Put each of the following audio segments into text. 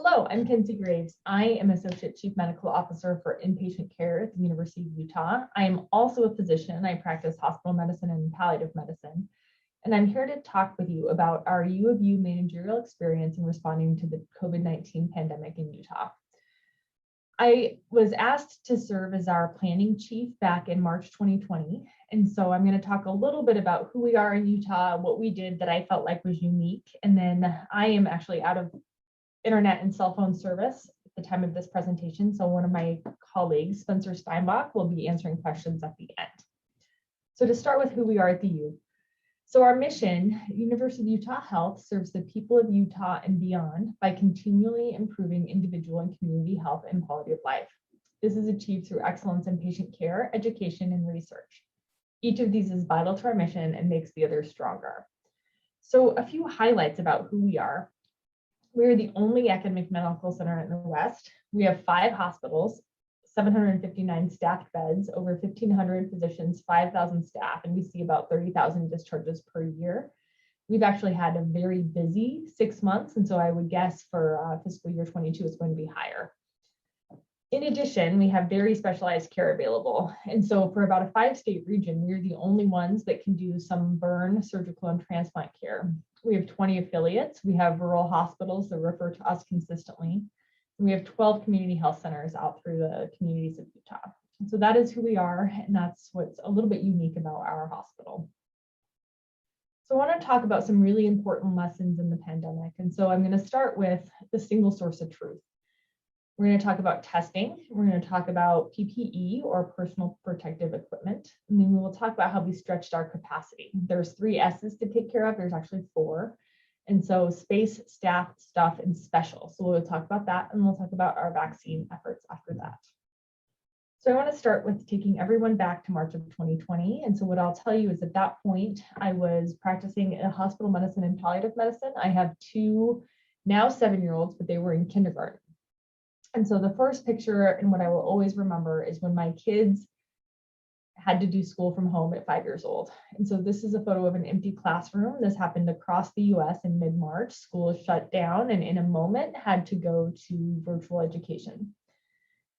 Hello, I'm Kencee. I am Associate Chief Medical Officer for Inpatient Care at the University of Utah. I am also a physician. I practice hospital medicine and palliative medicine. And I'm here to talk with you about our U of U managerial experience in responding to the COVID-19 pandemic in Utah. I was asked to serve as our planning chief back in March 2020. And so I'm going to talk a little bit about who we are in Utah, what we did that I felt like was unique. And then I am actually out of internet and cell phone service at the time of this presentation. So one of my colleagues, Spencer Steinbach, will be answering questions at the end. So to start with who we are at the U. So our mission, University of Utah Health, serves the people of Utah and beyond by continually improving individual and community health and quality of life. This is achieved through excellence in patient care, education, and research. Each of these is vital to our mission and makes the others stronger. So a few highlights about who we are. We're the only academic medical center in the West. We have 5 hospitals, 759 staffed beds, over 1,500 physicians, 5,000 staff, and we see about 30,000 discharges per year. We've actually had a very busy 6 months, and so I would guess for fiscal year 22, it's going to be higher. In addition, we have very specialized care available. And so for about a 5-state region, we're the only ones that can do some burn, surgical, and transplant care. We have 20 affiliates. We have rural hospitals that refer to us consistently. We have 12 community health centers out through the communities of Utah. And so that is who we are, and that's what's a little bit unique about our hospital. So I want to talk about some really important lessons in the pandemic. And so I'm going to start with the single source of truth. We're going to talk about testing. We're going to talk about PPE, or personal protective equipment. And then we will talk about how we stretched our capacity. There's 3 S's to take care of. There's actually 4. And so space, staff, stuff, and special. So we'll talk about that, and we'll talk about our vaccine efforts after that. So I want to start with taking everyone back to March of 2020. And so what I'll tell you is at that point, I was practicing in hospital medicine and palliative medicine. I have 2 now 7-year-olds, but they were in kindergarten. And so the first picture, and what I will always remember, is when my kids had to do school from home at 5 years old. And so this is a photo of an empty classroom. This happened across the US in mid-March. School shut down and in a moment had to go to virtual education.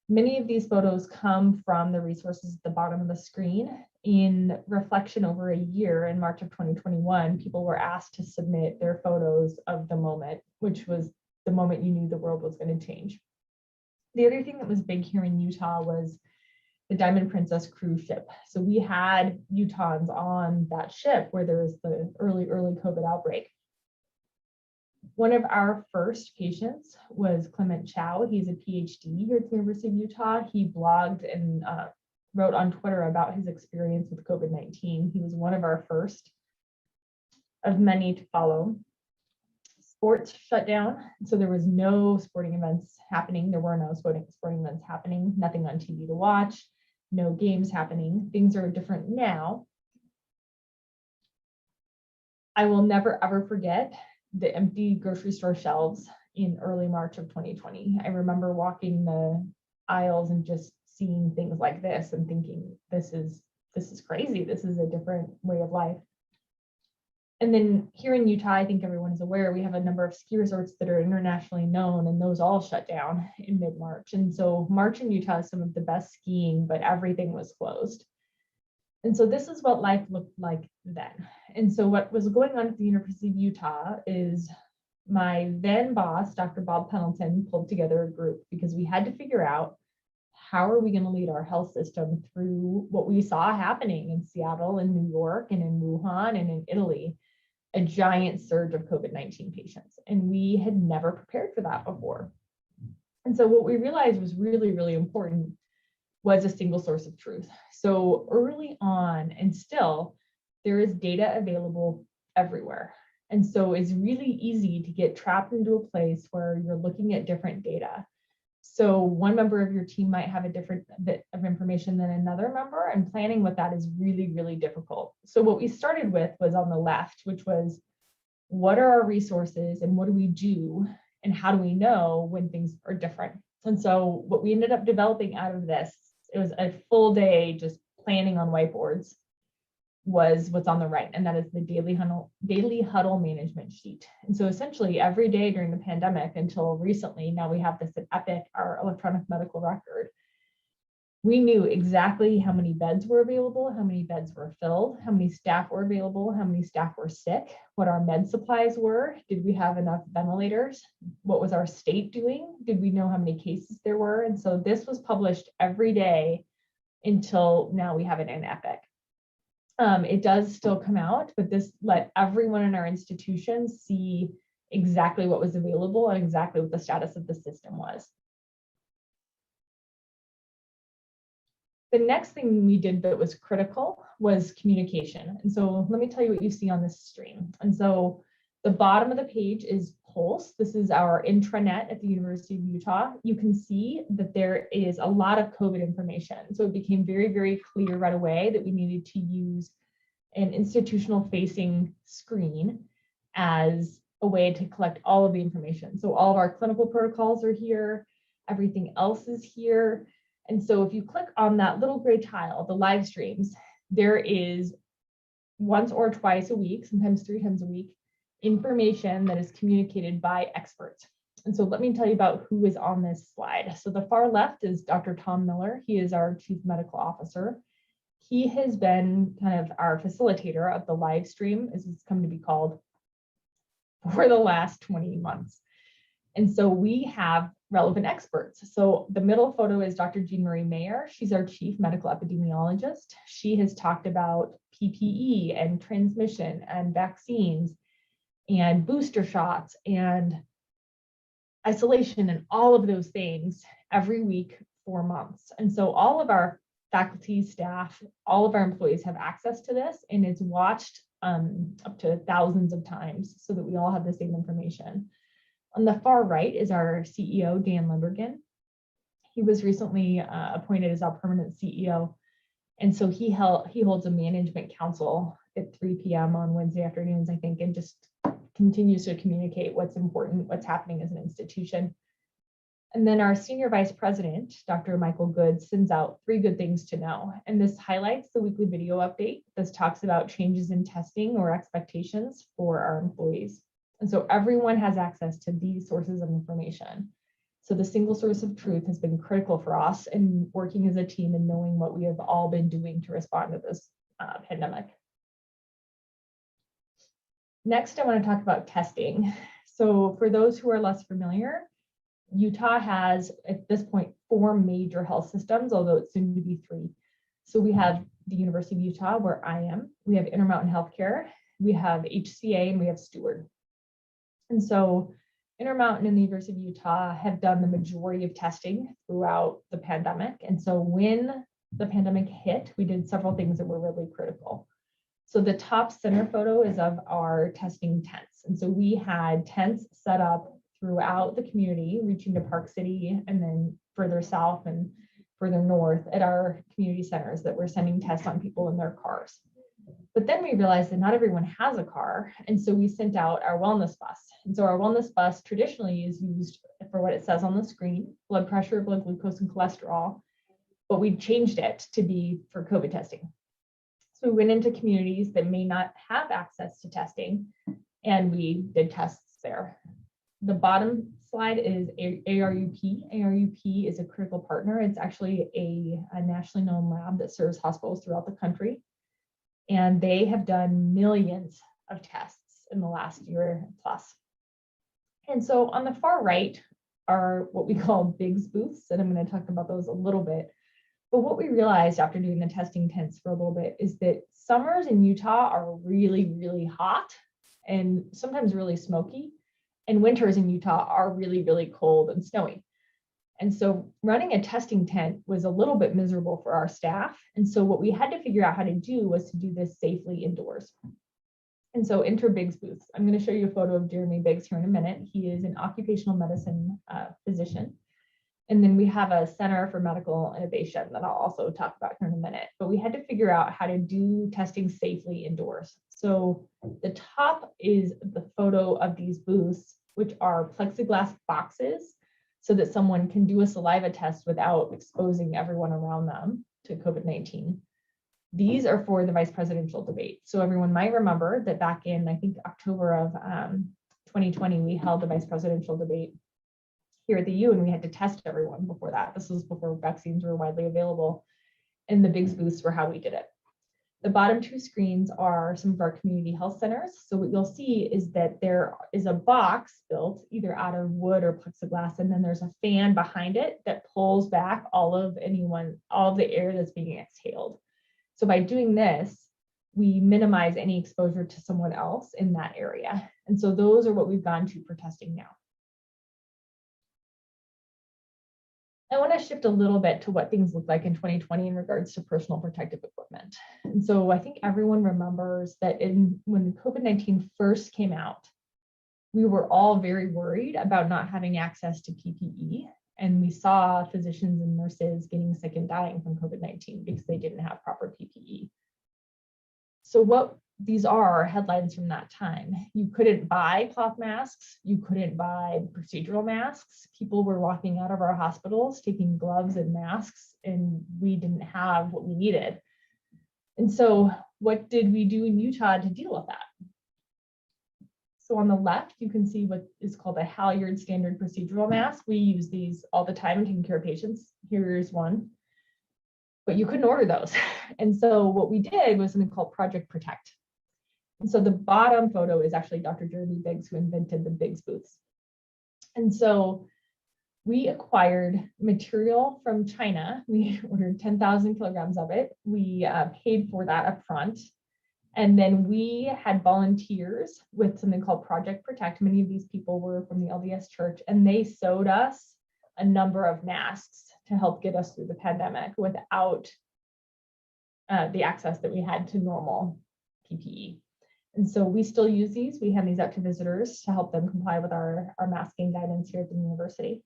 Many of these photos come from the resources at the bottom of the screen. In reflection over a year, in March of 2021, people were asked to submit their photos of the moment, which was the moment you knew the world was going to change. The other thing that was big here in Utah was the Diamond Princess cruise ship. So we had Utahns on that ship where there was the early COVID outbreak. One of our first patients was Clement Chow. He's a PhD here at the University of Utah. He blogged and wrote on Twitter about his experience with COVID-19. He was one of our first of many to follow. Sports shut down, so there was no sporting events happening. There were no sporting events happening, nothing on TV to watch, no games happening. Things are different now. I will never ever forget the empty grocery store shelves in early March of 2020. I remember walking the aisles and just seeing things like this and thinking, this is crazy. This is a different way of life. And then here in Utah, I think everyone is aware, we have a number of ski resorts that are internationally known, and those all shut down in mid-March. And so March in Utah is some of the best skiing, but everything was closed. And so this is what life looked like then. And so what was going on at the University of Utah is my then boss, Dr. Bob Pendleton, pulled together a group because we had to figure out how are we going to lead our health system through what we saw happening in Seattle and New York and in Wuhan and in Italy, a giant surge of COVID-19 patients. And we had never prepared for that before. And so what we realized was really, really important was a single source of truth. So early on, and still, there is data available everywhere. And so it's really easy to get trapped into a place where you're looking at different data. So one member of your team might have a different bit of information than another member, and planning with that is really, really difficult. So what we started with was on the left, which was what are our resources and what do we do and how do we know when things are different? And so what we ended up developing out of this, it was a full day just planning on whiteboards. was what's on the right, and that is the daily huddle management sheet. And so essentially every day during the pandemic until recently, now we have this at Epic, our electronic medical record, we knew exactly how many beds were available, how many beds were filled, how many staff were available, how many staff were sick, what our med supplies were, did we have enough ventilators, what was our state doing, did we know how many cases there were. And so this was published every day until now we have it in Epic. It does still come out, but this let everyone in our institution see exactly what was available and exactly what the status of the system was. The next thing we did that was critical was communication. And so let me tell you what you see on this stream. And so the bottom of the page is Pulse. This is our intranet at the University of Utah. You can see that there is a lot of COVID information. So it became very, very clear right away that we needed to use an institutional facing screen as a way to collect all of the information. So all of our clinical protocols are here, everything else is here. And so if you click on that little gray tile, the live streams, there is once or twice a week, sometimes 3 times a week, information that is communicated by experts. And so let me tell you about who is on this slide. So the far left is Dr. Tom Miller. He is our Chief Medical Officer. He has been kind of our facilitator of the live stream, as it's come to be called, for the last 20 months. And so we have relevant experts. So the middle photo is Dr. Jean Marie Mayer. She's our Chief Medical Epidemiologist. She has talked about PPE and transmission and vaccines and booster shots and isolation and all of those things every week for months. And so all of our faculty, staff, all of our employees have access to this, and it's watched up to thousands of times so that we all have the same information. On the far right is our CEO, Dan Limbergen. He was recently appointed as our permanent CEO. And so he holds a management council at 3 p.m. on Wednesday afternoons, I think, and just continues to communicate what's important, what's happening as an institution. And then our senior vice president, Dr. Michael Good, sends out 3 good things to know. And this highlights the weekly video update. This talks about changes in testing or expectations for our employees. And so everyone has access to these sources of information. So the single source of truth has been critical for us in working as a team and knowing what we have all been doing to respond to this pandemic. Next, I want to talk about testing. So for those who are less familiar, Utah has, at this point, 4 major health systems, although it's soon to be 3. So we have the University of Utah, where I am. We have Intermountain Healthcare, we have HCA, and we have Steward. And so Intermountain and the University of Utah have done the majority of testing throughout the pandemic. And so when the pandemic hit, we did several things that were really critical. So the top center photo is of our testing tents. And so we had tents set up throughout the community, reaching to Park City and then further south and further north at our community centers that were sending tests on people in their cars. But then we realized that not everyone has a car. And so we sent out our wellness bus. And so our wellness bus traditionally is used for what it says on the screen, blood pressure, blood glucose, and cholesterol. But we changed it to be for COVID testing. So we went into communities that may not have access to testing, and we did tests there. The bottom slide is ARUP. ARUP is a critical partner. It's actually a nationally known lab that serves hospitals throughout the country. And they have done millions of tests in the last year plus. And so on the far right are what we call BIGS booths, and I'm going to talk about those a little bit. But what we realized after doing the testing tents for a little bit is that summers in Utah are really, really hot and sometimes really smoky. And winters in Utah are really, really cold and snowy. And so running a testing tent was a little bit miserable for our staff. And so what we had to figure out how to do was to do this safely indoors. And so enter Biggs booths. I'm going to show you a photo of Jeremy Biggs here in a minute. He is an occupational medicine physician. And then we have a Center for Medical Innovation that I'll also talk about here in a minute. But we had to figure out how to do testing safely indoors. So the top is the photo of these booths, which are plexiglass boxes, so that someone can do a saliva test without exposing everyone around them to COVID-19. These are for the vice presidential debate. So everyone might remember that back in, I think, October of 2020, we held the vice presidential debate here at the U, and we had to test everyone before that. This was before vaccines were widely available, and the big booths were how we did it. The bottom two screens are some of our community health centers. So what you'll see is that there is a box built either out of wood or plexiglass, and then there's a fan behind it that pulls back all of the air that's being exhaled. So by doing this, we minimize any exposure to someone else in that area. And so those are what we've gone to for testing now. I want to shift a little bit to what things looked like in 2020 in regards to personal protective equipment. And so I think everyone remembers that when COVID-19 first came out, we were all very worried about not having access to PPE. And we saw physicians and nurses getting sick and dying from COVID-19 because they didn't have proper PPE. So what these are headlines from that time. You couldn't buy cloth masks. You couldn't buy procedural masks. People were walking out of our hospitals taking gloves and masks, and we didn't have what we needed. And so what did we do in Utah to deal with that? So on the left, you can see what is called a halyard standard procedural mask. We use these all the time taking care of patients. Here's one. But you couldn't order those. And so what we did was something called Project Protect. And so the bottom photo is actually Dr. Jeremy Biggs, who invented the Biggs booths. And so we acquired material from China. We ordered 10,000 kilograms of it. We paid for that up front. And then we had volunteers with something called Project Protect. Many of these people were from the LDS Church, and they sewed us a number of masks to help get us through the pandemic without the access that we had to normal PPE. And so we still use these. We hand these out to visitors to help them comply with our masking guidance here at the university.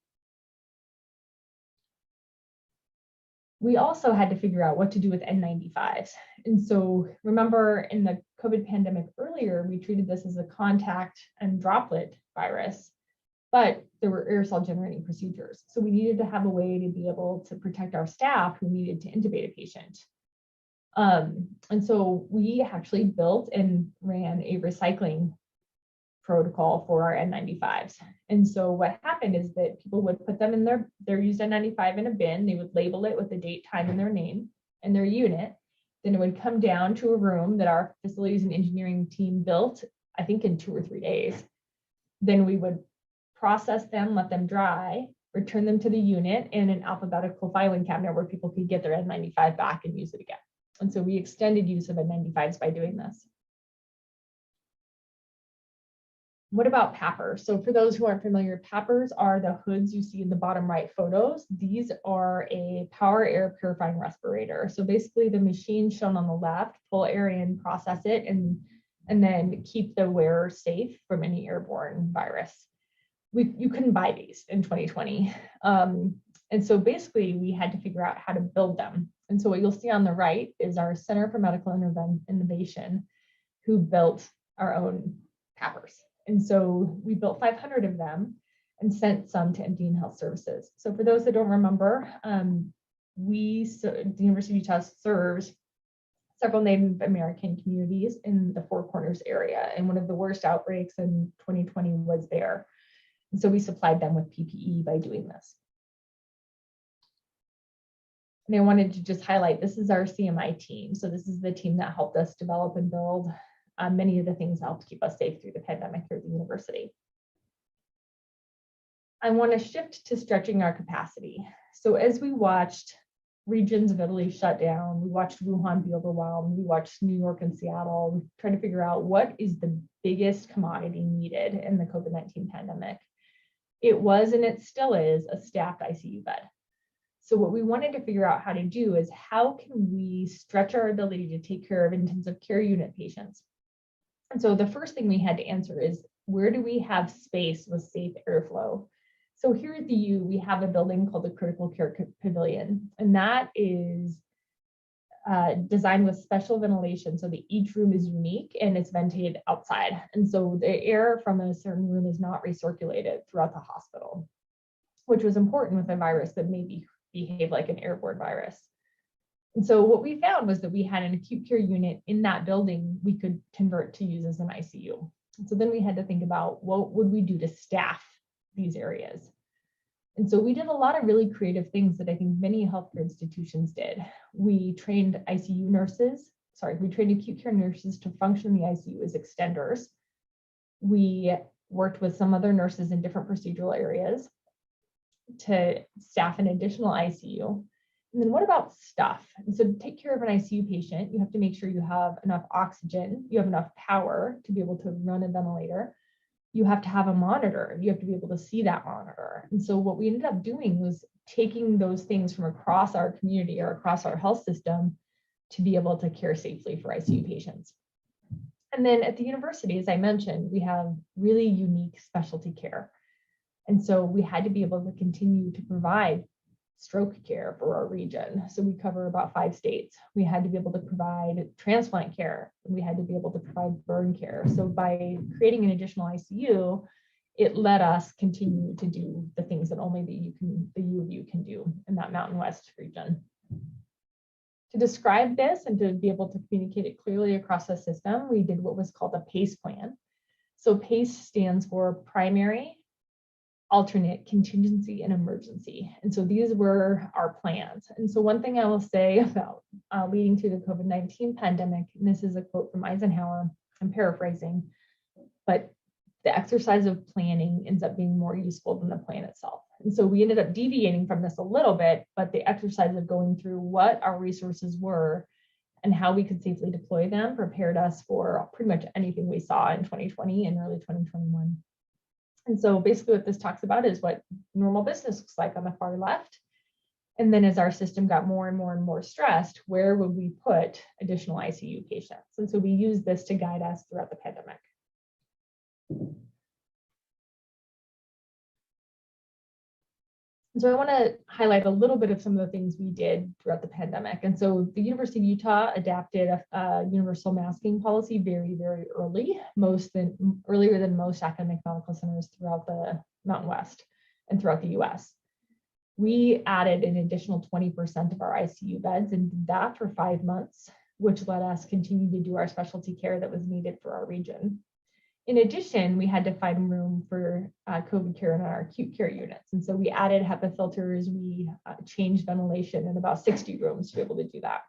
We also had to figure out what to do with N95s. And so remember in the COVID pandemic earlier, we treated this as a contact and droplet virus, but there were aerosol generating procedures. So we needed to have a way to be able to protect our staff who needed to intubate a patient. And so we actually built and ran a recycling protocol for our N95s. And so what happened is that people would put them in their used N95 in a bin. They would label it with the date, time, and their name and their unit. Then it would come down to a room that our facilities and engineering team built, I think in 2 or 3 days. Then we would process them, let them dry, return them to the unit in an alphabetical filing cabinet where people could get their N95 back and use it again. And so we extended use of N95s by doing this. What about PAPRs? So for those who aren't familiar, PAPRs are the hoods you see in the bottom right photos. These are a power air purifying respirator. So basically the machine shown on the left, pull air in, process it, and then keep the wearer safe from any airborne virus. You couldn't buy these in 2020. And so basically we had to figure out how to build them. And so what you'll see on the right is our Center for Medical Innovation, who built our own PAPRs. And so we built 500 of them and sent some to MD and Health Services. So for those that don't remember, the University of Utah serves several Native American communities in the Four Corners area. And one of the worst outbreaks in 2020 was there. And so we supplied them with PPE by doing this. And I wanted to just highlight, this is our CMI team. So this is the team that helped us develop and build many of the things that helped keep us safe through the pandemic here at the university. I want to shift to stretching our capacity. So as we watched regions of Italy shut down, we watched Wuhan be overwhelmed, we watched New York and Seattle, we tried to figure out what is the biggest commodity needed in the COVID-19 pandemic. It was, and it still is, a staffed ICU bed. So what we wanted to figure out how to do is how can we stretch our ability to take care of intensive care unit patients? And so the first thing we had to answer is, where do we have space with safe airflow? So here at the U, we have a building called the Critical Care Pavilion, and that is designed with special ventilation so that each room is unique and it's ventilated outside. And so the air from a certain room is not recirculated throughout the hospital, which was important with a virus that maybe behave like an airborne virus. And so what we found was that we had an acute care unit in that building we could convert to use as an ICU. And so then we had to think about what would we do to staff these areas. And so we did a lot of really creative things that I think many healthcare institutions did. We trained acute care nurses to function in the ICU as extenders. We worked with some other nurses in different procedural areas to staff an additional ICU. And then what about stuff? And so to take care of an ICU patient, you have to make sure you have enough oxygen, you have enough power to be able to run a ventilator. You have to have a monitor. You have to be able to see that monitor. And so what we ended up doing was taking those things from across our community or across our health system to be able to care safely for ICU patients. And then at the university, as I mentioned, we have really unique specialty care. And so we had to be able to continue to provide stroke care for our region. So we cover about 5 states. We had to be able to provide transplant care. We had to be able to provide burn care. So by creating an additional ICU, it let us continue to do the things that only the U of U can do in that Mountain West region. To describe this and to be able to communicate it clearly across the system, we did what was called a PACE plan. So PACE stands for primary, alternate, contingency, and emergency. And so these were our plans. And so one thing I will say about leading through the COVID-19 pandemic, and this is a quote from Eisenhower, I'm paraphrasing, but the exercise of planning ends up being more useful than the plan itself. And so we ended up deviating from this a little bit, but the exercise of going through what our resources were and how we could safely deploy them prepared us for pretty much anything we saw in 2020 and early 2021. And so basically what this talks about is what normal business looks like on the far left. And then as our system got more and more and more stressed, where would we put additional ICU patients? And so we use this to guide us throughout the pandemic. So I want to highlight a little bit of some of the things we did throughout the pandemic. And so the University of Utah adapted a universal masking policy very, very early, earlier than most academic medical centers throughout the Mountain West and throughout the US. We added an additional 20% of our ICU beds and did that for 5 months, which let us continue to do our specialty care that was needed for our region. In addition, we had to find room for COVID care in our acute care units. And so we added HEPA filters, we changed ventilation in about 60 rooms to be able to do that.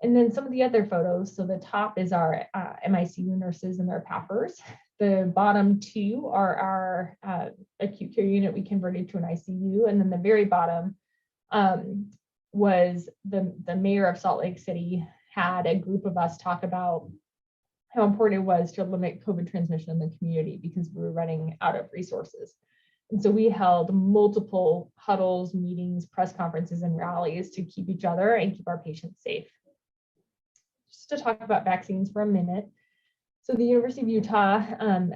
And then some of the other photos, so the top is our MICU nurses and their PAPers. The bottom 2 are our acute care unit we converted to an ICU. And then the very bottom was the mayor of Salt Lake City had a group of us talk about how important it was to limit COVID transmission in the community because we were running out of resources. And so we held multiple huddles, meetings, press conferences, and rallies to keep each other and keep our patients safe. Just to talk about vaccines for a minute. So the University of Utah,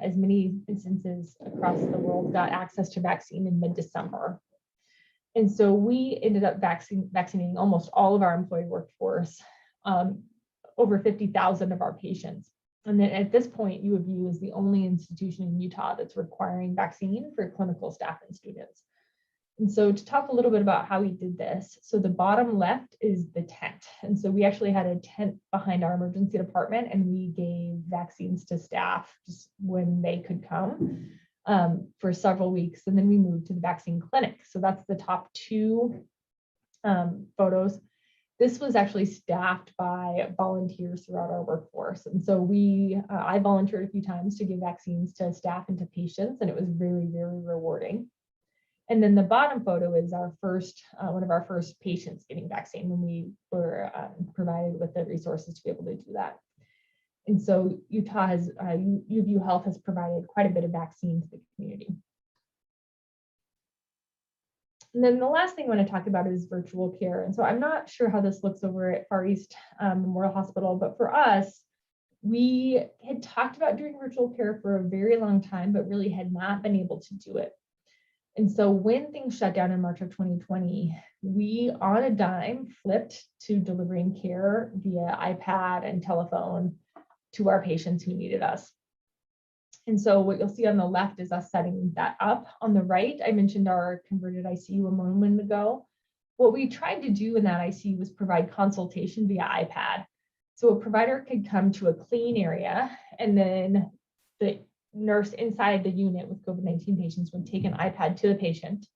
as many instances across the world, got access to vaccine in mid-December. And so we ended up vaccinating almost all of our employee workforce, over 50,000 of our patients. And then at this point, U of U is the only institution in Utah that's requiring vaccine for clinical staff and students. And so to talk a little bit about how we did this, so the bottom left is the tent. And so we actually had a tent behind our emergency department and we gave vaccines to staff just when they could come for several weeks. And then we moved to the vaccine clinic. So that's the top 2 photos. This was actually staffed by volunteers throughout our workforce. And so I volunteered a few times to give vaccines to staff and to patients, and it was very, very rewarding. And then the bottom photo is our first, one of our first patients getting vaccine when we were provided with the resources to be able to do that. And so Utah has, U of U Health has provided quite a bit of vaccine to the community. And then the last thing I want to talk about is virtual care. And so I'm not sure how this looks over at Far East Memorial Hospital, but for us, we had talked about doing virtual care for a very long time, but really had not been able to do it. And so when things shut down in March of 2020, we on a dime flipped to delivering care via iPad and telephone to our patients who needed us. And so what you'll see on the left is us setting that up. On the right, I mentioned our converted ICU a moment ago. What we tried to do in that ICU was provide consultation via iPad. So a provider could come to a clean area, and then the nurse inside the unit with COVID-19 patients would take an iPad to the patient.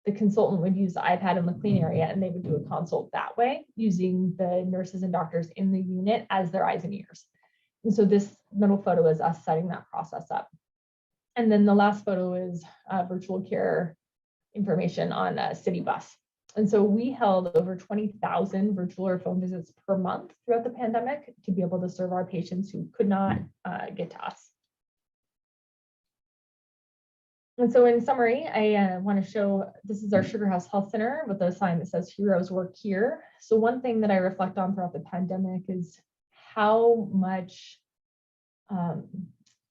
The consultant would use the iPad in the clean area, and they would do a consult that way using the nurses and doctors in the unit as their eyes and ears. And so this middle photo is us setting that process up. And then the last photo is virtual care information on a city bus. And so we held over 20,000 virtual or phone visits per month throughout the pandemic to be able to serve our patients who could not get to us. And so in summary, I want to show, this is our Sugar House Health Center with a sign that says heroes work here. So one thing that I reflect on throughout the pandemic is how much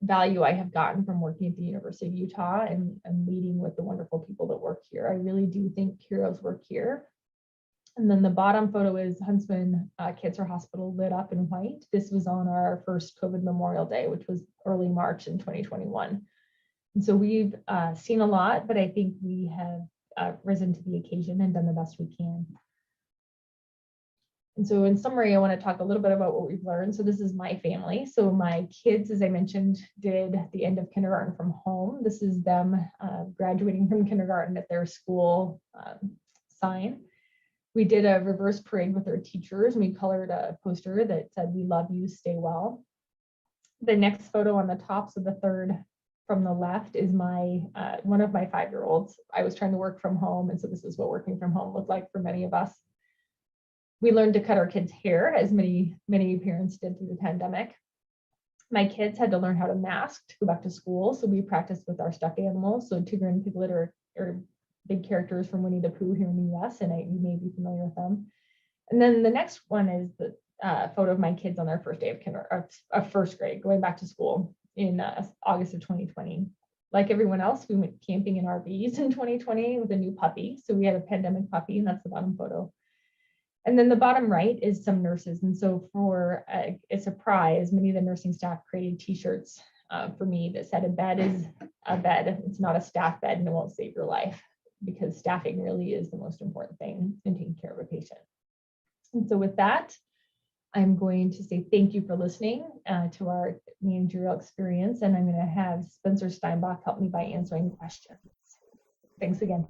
value I have gotten from working at the University of Utah and leading with the wonderful people that work here. I really do think heroes work here. And then the bottom photo is Huntsman Cancer Hospital lit up in white. This was on our first COVID Memorial Day, which was early March in 2021. And so we've seen a lot, but I think we have risen to the occasion and done the best we can. And so in summary, I want to talk a little bit about what we've learned. So this is my family. So my kids, as I mentioned, did the end of kindergarten from home. This is them graduating from kindergarten at their school sign. We did a reverse parade with their teachers, and we colored a poster that said, "We love you, stay well." The next photo on the top, so the third from the left, is my one of my 5-year-olds. I was trying to work from home, and so this is what working from home looked like for many of us. We learned to cut our kids' hair, as many parents did through the pandemic. My kids had to learn how to mask to go back to school, so we practiced with our stuffed animals. So Tigger and Piglet are big characters from Winnie the Pooh here in the US, and you may be familiar with them. And then the next one is the photo of my kids on their first day of first grade, going back to school in August of 2020. Like everyone else, we went camping in RVs in 2020 with a new puppy. So we had a pandemic puppy, and that's the bottom photo. And then the bottom right is some nurses. And so for a surprise, many of the nursing staff created t-shirts for me that said, "A bed is a bed. It's not a staff bed, and it won't save your life," because staffing really is the most important thing in taking care of a patient. And so with that, I'm going to say thank you for listening to our managerial experience, and I'm going to have Spencer Steinbach help me by answering questions. Thanks again.